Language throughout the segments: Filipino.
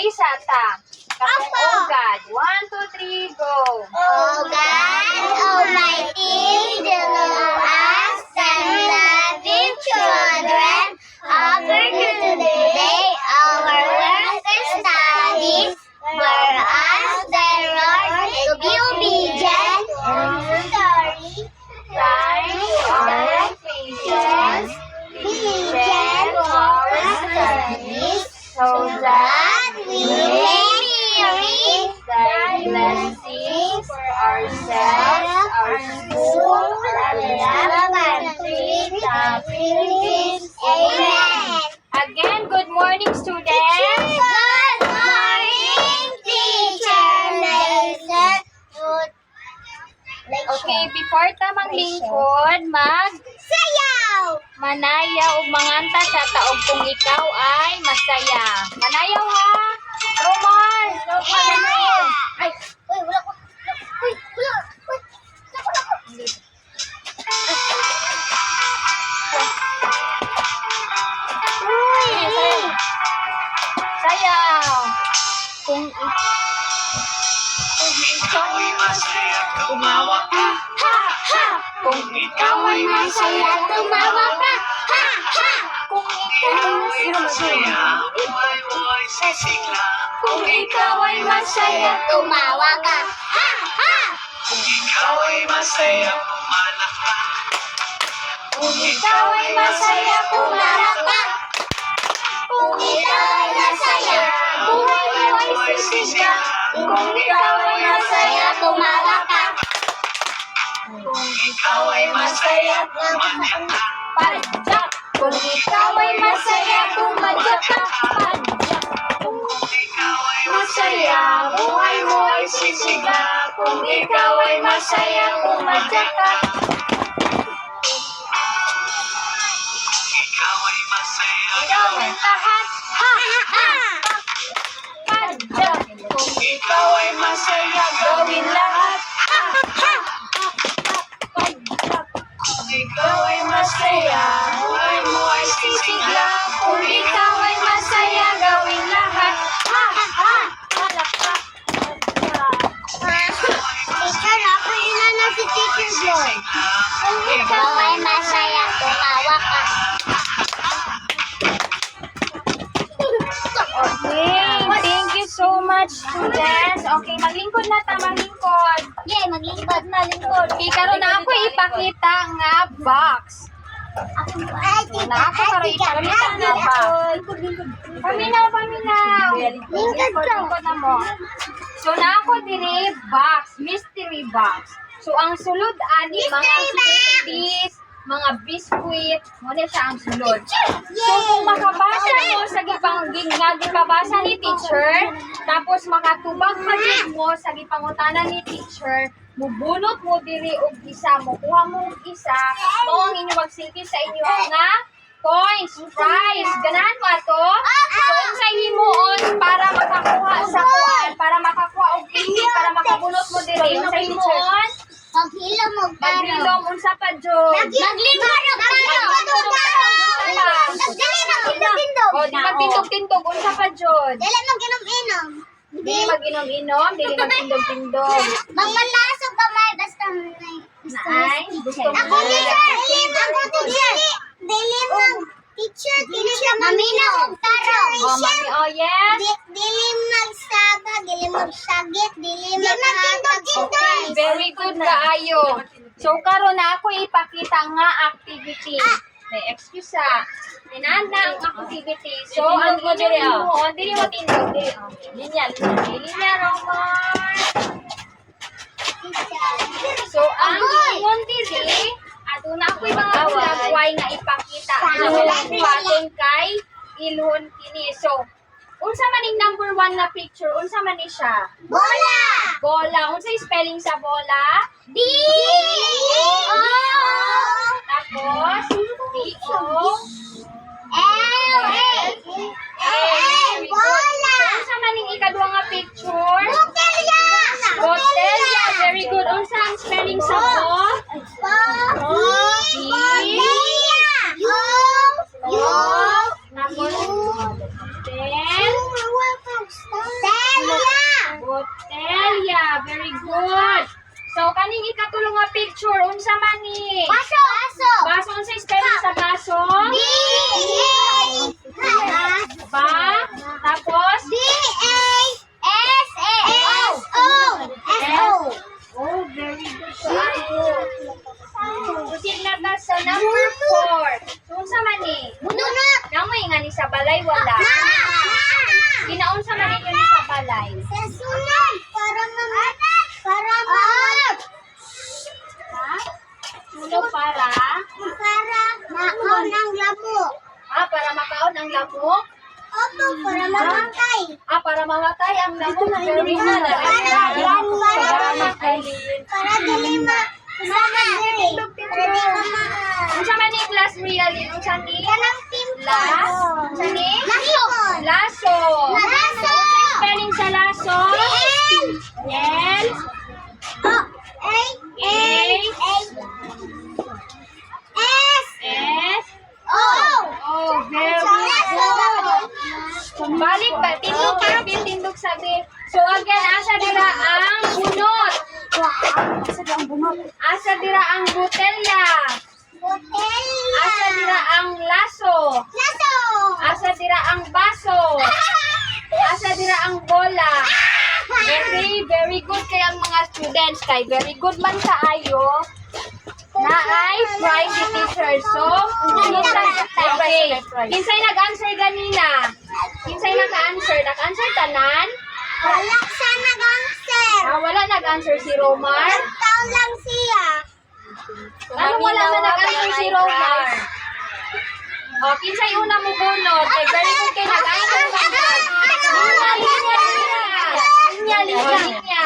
isa ta. Kapag oh God. 1, 2, 3, go. Oh God, Almighty, deliver us and loving children. Offer today our work and studies. For us, the Lord, to be obedient and sorry. Sorry our patience, diligent our studies, so that we may reap thy blessings for ourselves, our school, our country, the Philippines. Amen. Again, good morning, students. Good morning, teacher. Okay, before tamang lingkod, Sayaw! manayaw ug manganta sa taog kung ikaw ay masaya. Manayaw ha! Roman! Manayaw! Ay, uy, wala ko. Uy, wala. Uy, Uy! Sayaw! Kung Ikaw ay masaya, tumawa ka. Ha! Ha! Kung ikaw ay masaya, tumawa ka. Ha! Ha! kung ikaw ay masaya, buhay mo ay sisigla. Kung ikaw ay masaya, Tumawa ka. Ha! Ha! kung ikaw ay masaya, pumalak ka. Kung ikaw ay masaya, Tumalak ka. Kung ikaw ay masaya, buhay mo ay sisigla. Kung ikaw ay masaya, tumalak ka. kung ikaw ay masaya, pumalak ka. padyak! Kung ikaw ay masaya, pumadyak ka. Padyak! Kung ikaw ay masaya, buhay mo ay sisigla. Kung ikaw ay masaya, pumadyak ka. Ikaw ay masaya, Gawin lahat. Ha! Ha! Padyak! kung ikaw ay masaya, gawin lahat. Padyak! Kung ikaw ay masaya, buhay mo ay sisigla. Kung ikaw ay masaya, gawin lahat. Ha! Ha! Palakpak! Teacher, ako ilan na si Teacher Joy. Kung ikaw ay masaya, tumawa ka. Okay, thank you so much, students. Okay, maglingkod na ta, maglingkod. Yay, maglingkod na, lingkod. Okay, karon na ako ipakita nga box. Ay, Na ako karon ipakita nga box. Paminaw, paminaw. Lingkod ka. Lingkod na mo. So, na ako dire box, mystery box. So, ang sulod ani mga activities, mga biskuit, muna siya ang sulod. So, kung makabasa mo sa gipabasa ni teacher, tapos makatubag pa din mo sa gipangutana ni teacher, mubunot mo diri og isa, kuha mo og isa, mao ang inyo magsilbi sa inyo nga points, prize. Ganahan mo ato? So, unsay himuon para makakuha sa kuan, para makakuha og pili, para makabunot mo diri. Unsay himuon? Maghilom mo taro. Maglilom, unsa pa jud? Maglingkod mo taro. Dali, magtindog-tindog. O, di magtindog-tindog, unsa pa jud? Dali, mag-inom-inom. Di mag-inom-inom, di magtindog-tindog. Magmalasog ka may basta may. Naay, gusto mo. Ako teacher, ako teacher. Dili mag teacher, maminaw og taro. O, mami, oh yes. Dili magsaga, dili magsagit, dili magtindog-tindog. Okay, very good kaayo. So, karon na ako ipakita nga activity. May excuse ah. Tinaan na ang activity. So, ang inyong mo, dili mo tindog. Linya, linya, Roman. So, ang inyong dili, ato na ako'y mga gagaway na ipakita. Ang buhaton kay ilhon kini. So, unsa man ning number 1 na picture, unsa man ni siya? Bola! Bola. Unsa yung spelling sa bola? B O Tapos, B-O. L A bola! Unsa man ning ikaduha nga picture? Botelya! Botelya. Very good. Unsa ang spelling sa bo? Botelya! Yung Tapos, then, Number 4. So, unsa man ni? Bunot. Namoy nga ni sa balay wala. Ginaunsa man ninyo ni sa balay? Sa sunod. Para Ha? Sulo para? maon ang lamok. Para makaon ang lamok? Opo, para mamatay. Para mamatay ang lamok. Very good. Para dili Para di Unsa man ni class really? Unsa ni? Kanang timpla. Unsa ni? Laso. Laso. Laso. Spelling sa laso? L. Oh, A. S. S. O. Very good. Balik ba? Tindog sabi. So again, asa dira ang bunot? Asa dira ang botelya? Asa dira ang laso? Asa dira ang baso? Asa dira ang bola? Very good kay ang mga students kay very good man kaayo. Na ay prize si teacher. So, kinsay nag-answer ganina? Kinsay nag-answer? Nag-answer tanan? Wala siya nag-answer. Wala nag-answer si Romar. Taon lang siya. Anong wala na nag-answer si Romar? Kinsay una mo bunot? Kay very good kay nag-answer ka dyan. Linya.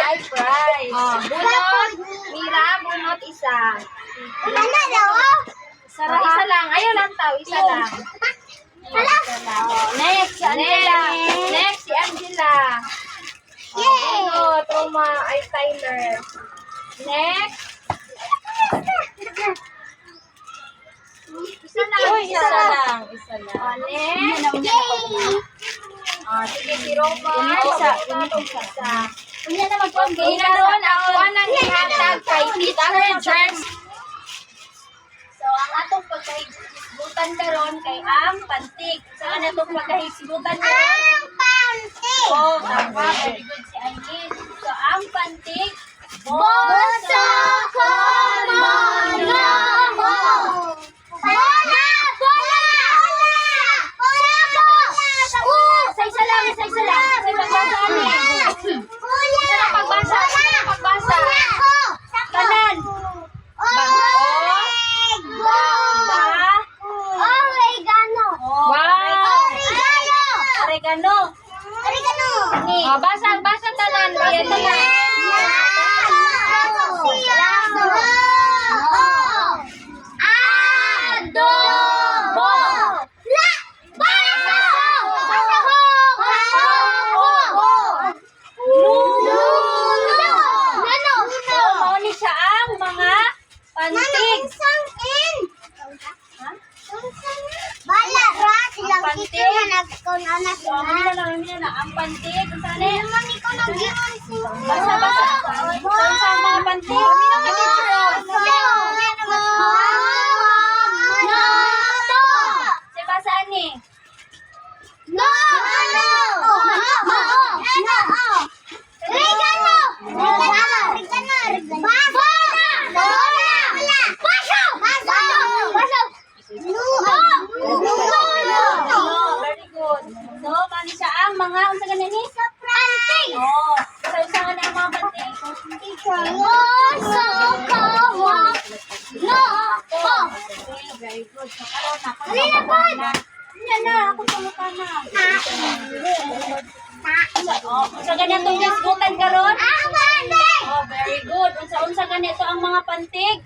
Ay, prize. Bunot. Mira, bunot isa. Ano daw? Isa lang. Ayaw lang tao. Isa lang. Hala. Next, si Angela. Next, si Angela. Bunot, Roma, ay Tyler. Next. Isa lang. Next. Sige, si Roma. Isa. Inaron ako nang ihatag kay Teacher Jerks. So, ang atong pagkahisgutan karon kay ang pantik. Saan atong pagkahisgutan karon? Ang panty. Tama. Very good si Aileen. So, ang pantik. Boso ko mono mo. Bola! Isa lang. Sa pagbasa ni. Pagbasa. Kanan. Oregano. Basa tanan. Ayan tanan. Mauni siya ang mga pantig. Bala ra silang Panty. kita na nagkunanas So, mamila na. Ang pantig. Saan eh? naman ikaw nag-iwan siya. Basa. Saan sa mga pantig? Si basaan ni. Very good. So, mani siya ang mga, unsa ganyan ni? Sa nga na ang mga pantig. Very good. So, karon na. Yan na, ako sa mukha na. Unsa ganyan itong hisgutan karon? Very good. Unsa ganito ang mga pantig?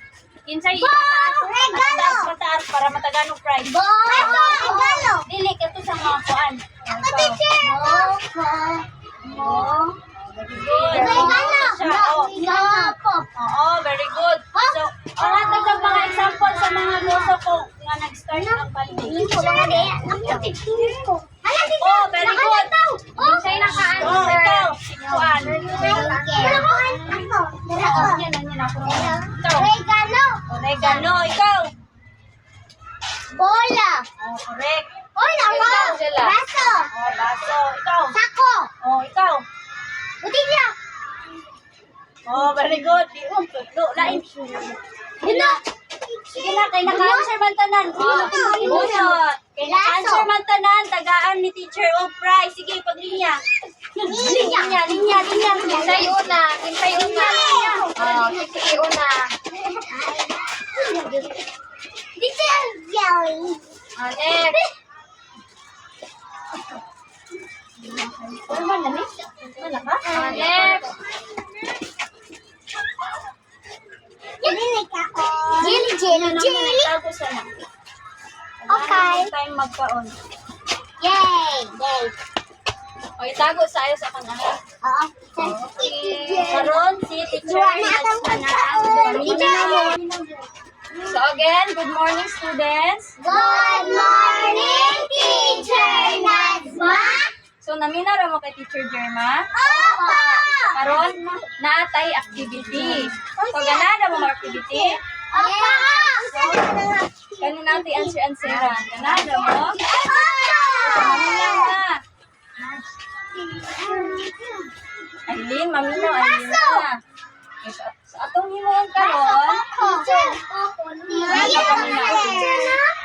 Kinsay pataas para mataganong prize. Dili ka to sa mga kuan. Very good. So, ang atong mga example sa mga gusto ko nga nag-start ng pantig. Very good. Kinsay naka-answer? Ikaw, si kuan. Oregano, ikaw. Bola. Correct. Oy, ako. Angela. Baso. Baso. Ikaw. Sako. Ikaw. Butilla. Very good. Tudlo. Lain. Yun na. Sige na, kay naka-answer man tanan. Sige, bunot. Kay naka-answer man tanan, tagaan ni teacher o prize. Sige, paglinya. Linya. Kinsay una. Kinsay una. Teacher Jelly. Next. Next. Jelly. Okay. Time magkaon. Yay. O, itago sa ayos sa kanahan. Oo. Karon si teacher So again, good morning students. Good morning, Teacher Nazma. So namina ra mo kay Teacher Jerma. Opo. Karon naatay activity. So ganana mo mga activity. Opo. Kani natin answer-answeran. Ganana mo. Opo. Maminaw na. Aileen, maminaw, Aileen na. Sa atong himuon karon,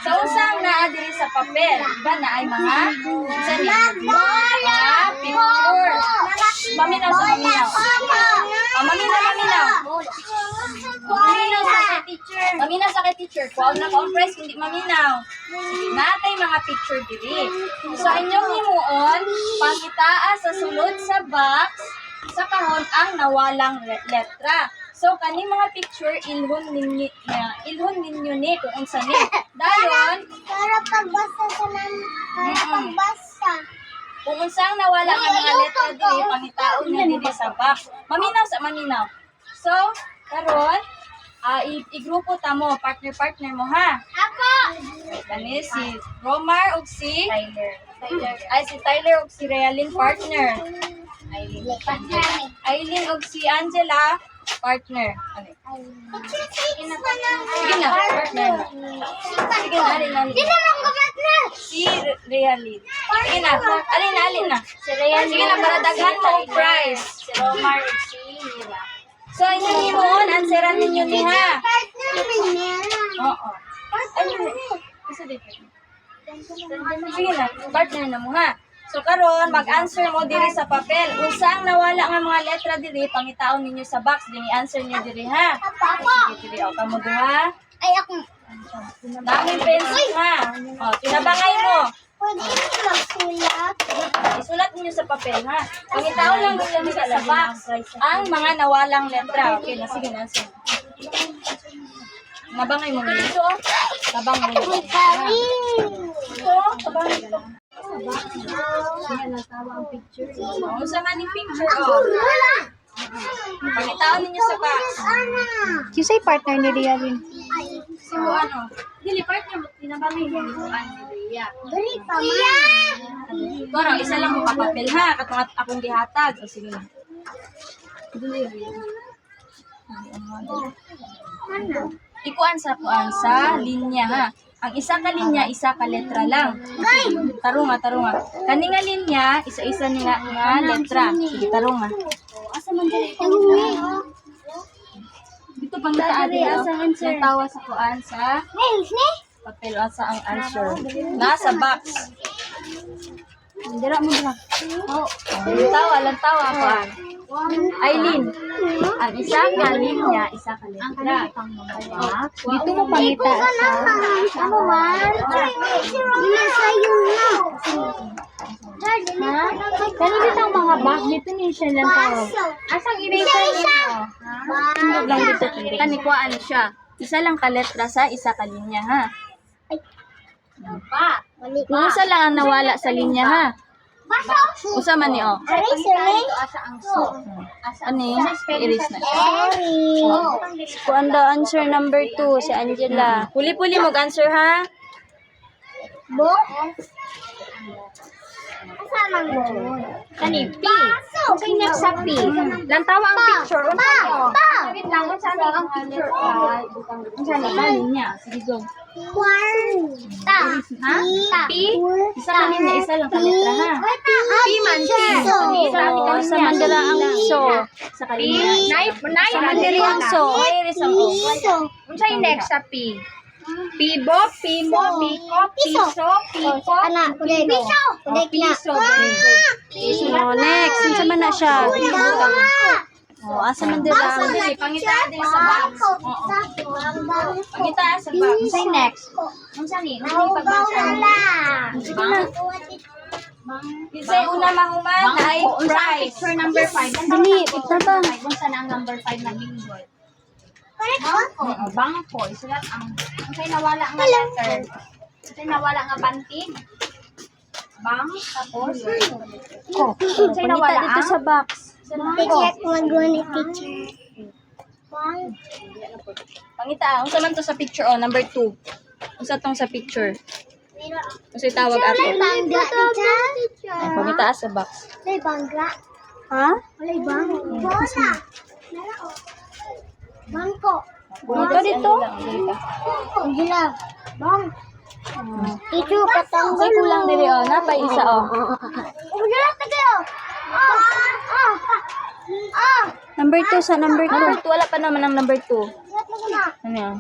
sa usang naa diri sa papel, iba na ay mga isa ni mga picture. Maminaw sa maminaw. Maminaw. Maminaw sa kay teacher. Maminaw sa kay teacher. Kuwag na compress, hindi maminaw. Natay mga picture diri. Sa inyong himuon, pangitaa sa sulod sa box sa kahon ang nawalang letra. So kani mga picture ilhon ninyo ni kung unsa ni. Dayon Para pagbasa sa namin. Para pagbasa. kung unsang nawala nga mga letra diri pangitaon na diri sa box. Maminaw sa maminaw. So karon i-grupo ta mo, partner mo ha. Ako. Kani si Romar ug si Tyler ug si Realin partner. Aileen ug si Angela partner. Ano? Sige na, partner. Sige na, alin. Si Realin. Sige na, alin na. Si Rhea. Sige na, para daghan mo og prize. Si Romar at si Mira. So, inyong himon, answeran ninyo ni ha. Partner namin Mira. Oo. Isa dito. Sige na, partner na mo ha. So karon mag-answer mo diri sa papel. Unsang nawala nga mga letra diri pangitaon ninyo sa box, dini answer niyo diri ha. Ako. Sige diri o kamo duha. Ay, ako. Daming pencil ha. O tinabangay mo. Pwede magsulat. Isulat niyo sa papel ha. Pangitaon lang ninyo sa box ang mga nawalang letra. Okay na sige na answer. Nabangay mo nito. Nabang mo nito. Ito, tabangay ito. Unsa man yung picture oh. Pangitaon ninyo sa box. Kisay partner ni Ria rin. Si mo ano? Dili partner mo tinabangay mo ni Ria. Dali pa man. Pero isa lang mo papapel ha, katong akong gihatag. O sige na. Dili Ria. Ikuan sa linya ha. Ang isa ka linya, isa ka letra lang. Tarunga. Kani nga linya, isa-isa ni nga letra. Sige, tarunga. Asa man dali? Dito bang naadi ang tawa sa kuan sa papel sa ang answer. Nasa box. Dira mo dira. Oh, lantawa kuan. Aileen, ang isa ka linya, isa ka letra. Dito mo pangita Ano man? Ina sayo na. ha? Kani bitang mga bag dito ni siya lang tawag. Asang eraser niyo? Tindog lang dito. Kani kuan siya. Isa lang ka letra sa isa ka linya ha. Kung isa lang ang nawala sa linya ha. Usa man ni oh. Ani, erase na siya. Kuan daw answer number 2 si Angela. Puli-puli mo answer ha. Asa man mo? Kani, P. Unsay next sa P? Lantawa ang picture. Unsa niyo? Wait lang, unsa ni ang picture? Unsa ni? Niya. Sige, go. Kwarta. Ha? P? Isa kanin na isa lang kalitra ha. P man, P. Sa mandala ang so. Sa P. kalitra. Nay, Sa mandala ang so. Ay, isang o. Unsay next sa P? Pibo, pimo, piko, piso, pipo, Anak, ulit. Piso. Oh, piso. Very good. Piso. Oh, next. Unsa man na siya? Oh, asa mandala ang Dili, pangita din sa box. Pangita sa box. Unsay next? Unsa ni? Unsa ni pagbasa ni? Isay una mahuman ay Bangko. Unsa ang price. picture number 5? Dali, ito. Unsa na ang number 5 na bingoy? Bangko. Bangko. Isulat ang unsay nawala nga letter. Unsay nawala nga bantig? Bang, tapos Ko. unsay nawala Pangita dito ang sa box. Teacher, mag-go ni teacher. Pangita, unsa man to sa picture oh, number 2. Unsa tong sa picture? Unsay tawag ato? Bangga, teacher. Ay, pangita sa box. Walay bangga. Ha? Walay bangga. Bola. Bangko. Dito dito. Ang gila. Bang. Ito katang Unsay kulang diri oh, na pa isa oh. Ang gila tagayo. Number 2 sa number 2. Number 2 wala pa naman ang number 2. Ano yan?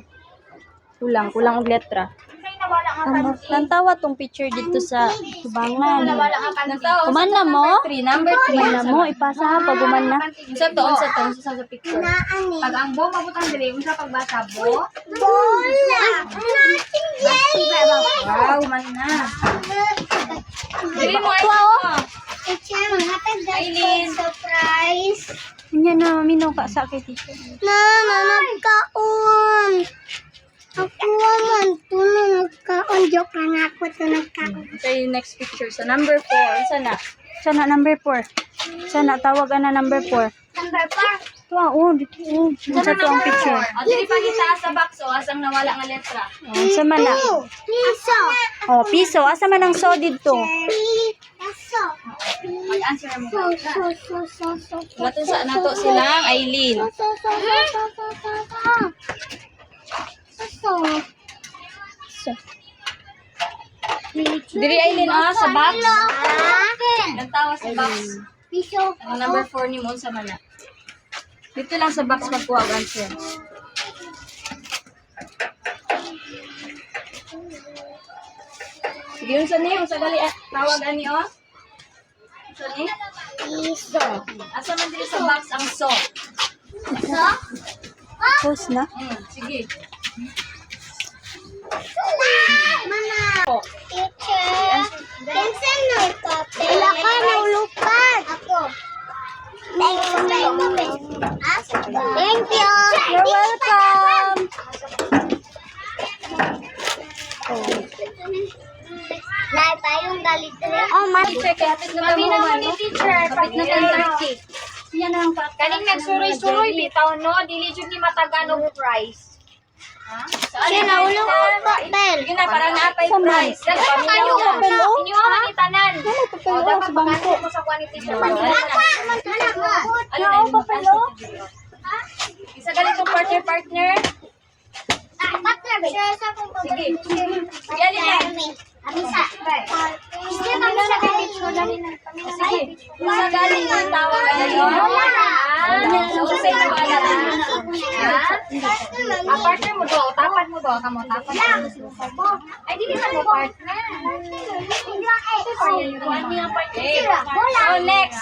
Kulang og letra. unsay nawala nga bantig? Nantawa tong picture dito sa tubangan. Nawala nga bantig. Kumana mo? Number 3. Kumana mo, ipasa ha pag guman na. Unsa to? Unsa to? Unsa sa picture? Naani. Pag ang bo mabutang diri, unsa pagbasa bo? Bola. Nating yellow. Wow, man na. Diri mo ay Teacher, mga Aileen. surprise. Nya na minaw ka sa kay teacher. Mama, nagkaon. Ako man, tuno nagkaon. Joke lang ako, ito nagkaon. Okay, next picture sa number 4. Sana? Sana number 4. Sana tawag na number 4. Number 4. Tuwa, oh, dito. Oh. Sa to ang picture. O diri pangita sa box o asang nawala nga letra. Oh, sa man na. Piso. Oh, piso. Asa man ang so dito? Piso. Mag-answer mo. So. Nato sa nato silang Aileen. Diri Aileen ah sa box. Nagtawa sa box. Piso. Ang number 4 ni mo sa man na. Dito lang sa box magkuha ang answer. Sige, yung sani, yung sagali, tawag ani o. Sani? Piso. Asa man diri sa box ang so. So? Pause na? Sige. Mana. Oh. Teacher. Pinsan na ipapel. Wala ka na ulupad. Ako. Thank you. You're welcome. Nay pa yung galit rin. Oh, Teacher, kapit na Sabi mo naman ano? ni teacher, kapit na Kapit na 30. Yan ang pa. Kaning nagsuroy-suroy bitaw no, dili jud ni matagan og price. Ha? Siya na ulo ko papel. Sige na, para naapay price. Dali pa kayo inyo man ni tanan. O dapat pag-answer mo sa quality teacher. Ano na yung papel Isa ganitong partner. Sige. Sige, alin na. Amisa. Sige, kami sa picture dali na. Sige. Isa galing ang tawag ngayon. So, kasi nawala na. Partner mo do, tapat mo do, kamo tapat. Ay dili sa mo partner. Okay. So, next.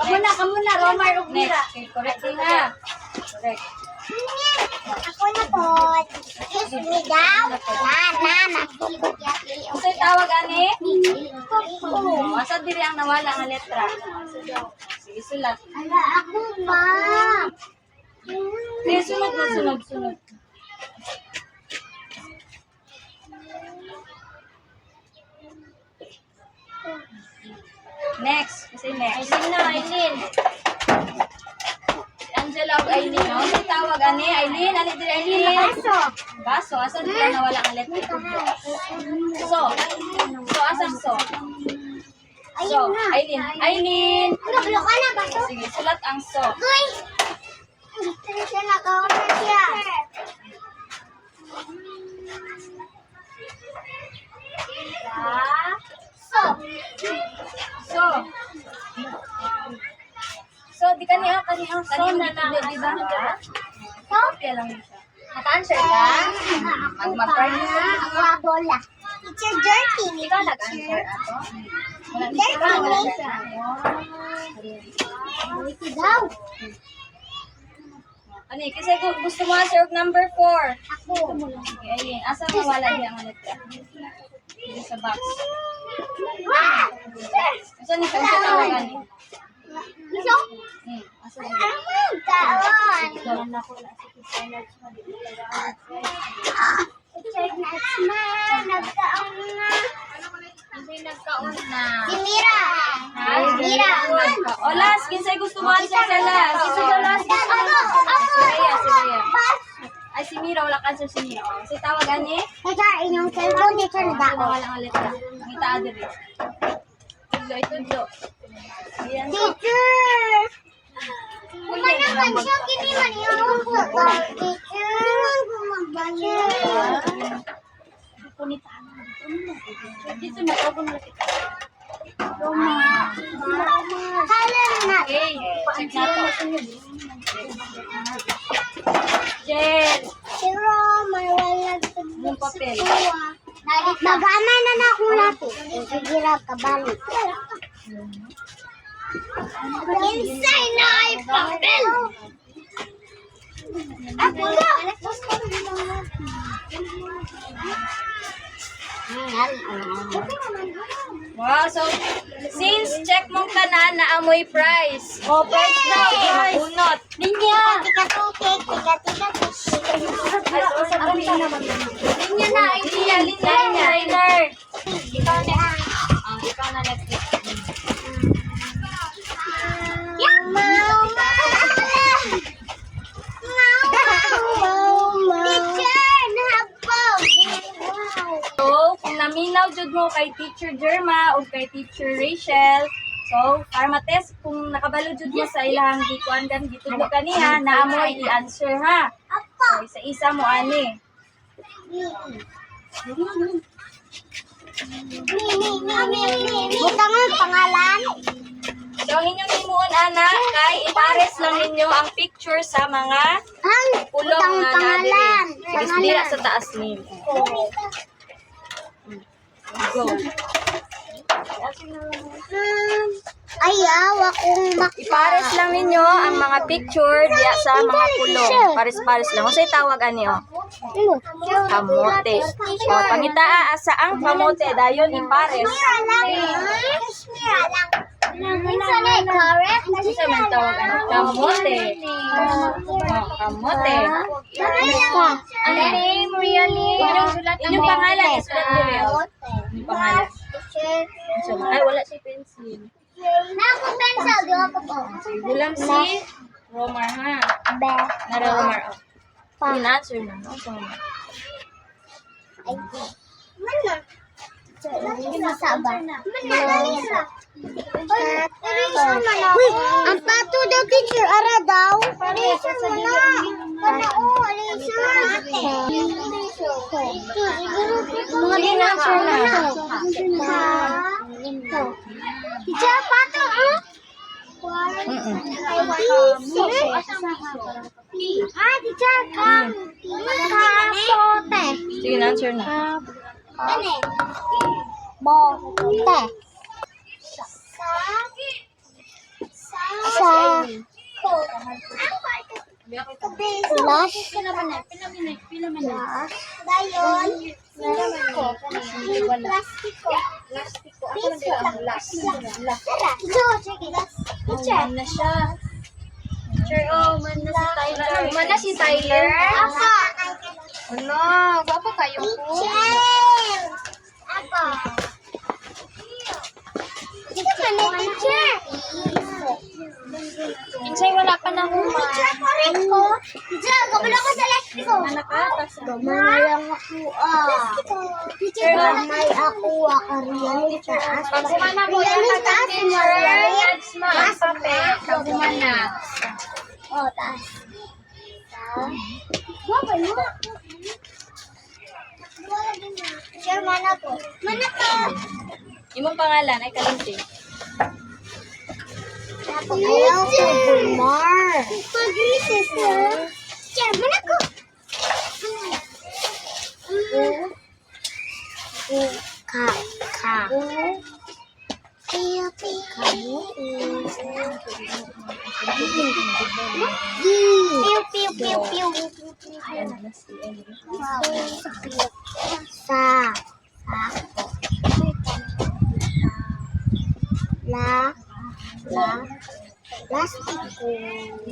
Kamu na, Romar ug Mira. Okay, correct na. Correct. Ako na po. Kiss me daw. Unsa tawag ani? Asa diri ang nawala nga letra? Sige, sulat. Ala, ako ma. Sige, sunod. Next. Kasi next. Aileen na, Aileen. Angela og Aileen. Oh, si tawag ani Aileen, ani diri Aileen. Baso, asa dira nawala ang letter tudlo. So, asang so? So, Aileen. Aileen. Nablo ka na ba to? Sige, sulat ang so. Uy! Siya nakauna siya. So. So, di kaniya na di ba? So? Kaya lang siya. Naka-answer ka? Mag-practice ka. Ang bola. Teacher Dirty. Ikaw nag-answer ako? Wala di Dirty ka wala ni. siya. Dirty daw. Ano kasi kung gusto mo answer og number 4. Ako. Sige, ayun. Asa mo wala diya ang letra? Dito sa box. Asa ni kung sa tawagan ni? Iso? Asa ni? Kaon. Teacher Natsman. Nagkaon na. Hindi nagkaon na. Si Mira. Ay, Mira. O, last. Kinsay gusto mo answer sa last? Gusto sa last? Si Rhea. Ay, si Mira. Wala ka answer si Mira. O, kasi tawagan ni? Teacher, inyong cellphone. Teacher na daw. Wala ang letra. Ngita adiri. Tudlo. Ayan. Teacher! Kumanakan siya, kini man yung teacher, gumagbanyan. Dito na, open mo kita. Hala na. Okay, check na to. Jen, Si Roma, wala yung papel. Magana na akong lato. Sige ra, kabalik. Insay na ay papel! Ako na! Wow, so, since check mong tanan na amoy price. O, price na. Sige, makunot. Linya. Tika-tukik, Linya na, idea. Linya. Tyler. Ikaw na. Ikaw na next. So, kung naminaw jud mo kay Teacher Jerma o kay Teacher Rachel, so, para matest kung nakabalo jud mo sa ilang gikuan gan gitudlo kaniya, na mo i-answer ha. So, isa-isa mo ani. Butang ang pangalan. So, ang inyong himuon ana kay ipares lang ninyo ang picture sa mga Ang pulong butang nga pangalan. na sige, dira sa taas ni. Go. Ayaw akong Ipares lang ninyo ang mga picture diya sa mga pulong. Pares-pares lang. Usay tawag ani o. Kamote. O, pangitaa asa ang kamote dayon ipares. Minsan ay correct. Isa man tawag ani kamote. O, kamote. Ano name, really? Inyong pangalan isulat dire o. Inyong pangalan. So, ay wala si pencil. Na akong pencil, di ako po. Gulam si Romar ha. Be. Nara Romar o. In-answer na. No? So, Ay, mana? Masaba. Mana? Uy, ang pato daw, teacher. Ara daw. Eraser mo na. mga in-answer na. Teacher, pato, ah? Ah, teacher, kapote. Sige, in-answer na. Ano? Bote. Sa Flash. Dayon. Man na siya. Sure, man na si Tyler. Man na si Tyler? Ako. Ano? Gwapo kayo po. Teacher. Ako. Teacher. Insay wala pa na human. Teacher, correct Malang ako Teacher, may ako Ariel taas. Pagkumana mo yan, teacher. That's ma. Ang papel. Pagkumana. Oh, taas. Wala na. Teacher, mana po? Mana po? Imong pangalan ay Kalinti. Ayaw ko, Bumar. Pag-recess na. Teacher, mana ko? Ka. Piu, piu. Piu, piu, piu, piu. Sa. Plastic ko.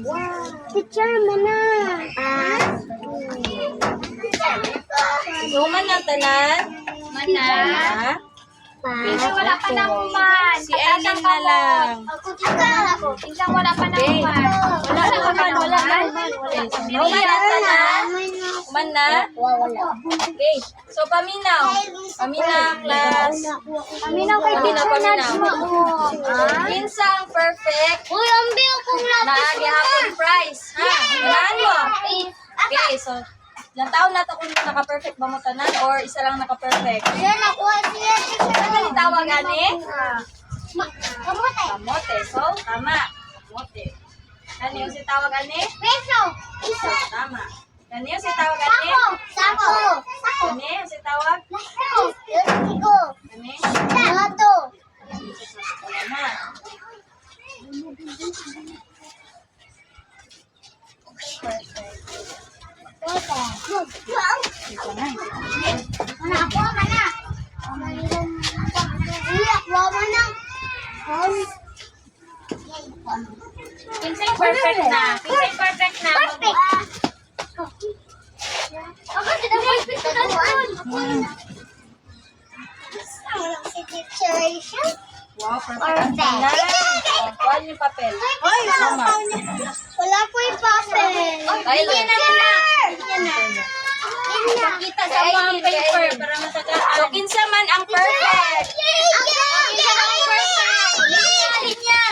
Wow. Teacher, mana? Human na tanan. Mana. Ha? Pinsan wala pa ng man. Si Eileen na lang. Pinsan wala pa ng man. Wala na man, wala na. Human na tanan. Human na. Wala. Okay. So, paminaw. Paminaw, class. Paminaw kay teacher Paminaw. Nadsma. Kinsa ang perfect Uy, ang bill kong na gihapon prize. Ha? Unahan mo. Okay, so, ilang taon na ito kung naka-perfect ba mo tanan or isa lang naka-perfect? Yan, nakuha siya, teacher. Ano itawag ani? Kamote. Kamote. So, tama. Kamote. Ano yung sitawag ani? Peso. Iso. Tama. Ano yung sitawag ani? Sako. Ano yung sitawag? Iko. Ani? Lato. Tama. Mana ako, mana? Iyak, wawa na. Pinsan perfect na. Pinsan perfect na. Perfect. Ako, perfect na doon. Si teacher siya. Wow, perfect ang tanan. Oh, kuhaan yung papel. Ay, Mama. wala po yung papel. Tyler. Kita sa mga paper para matagaan. So, kinsa man ang perfect?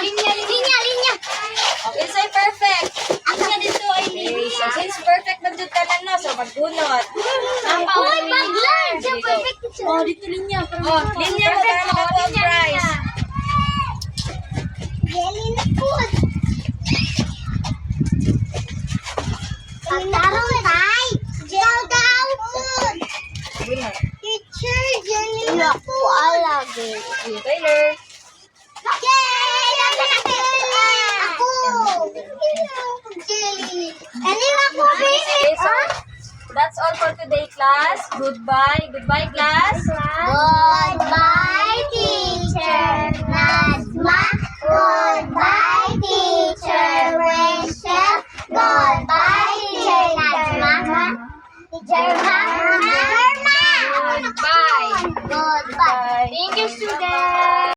Linya. Kinsa'y perfect? Okay, so since perfect na dito ka na, no? So, magbunot. Uy, baglan! Siya perfect teacher. Oh, dito linya. Oh, linya mo para makakuha ang prize. Jelly na food. Pagtarong tay. Daw. Bunot. Teacher, jelly na po alagi. Tyler. Yay! Ako! Jelly. Kanina ko, Okay, so that's all for today, class. Goodbye. Goodbye, class. Goodbye, teacher. Nasma. Goodbye.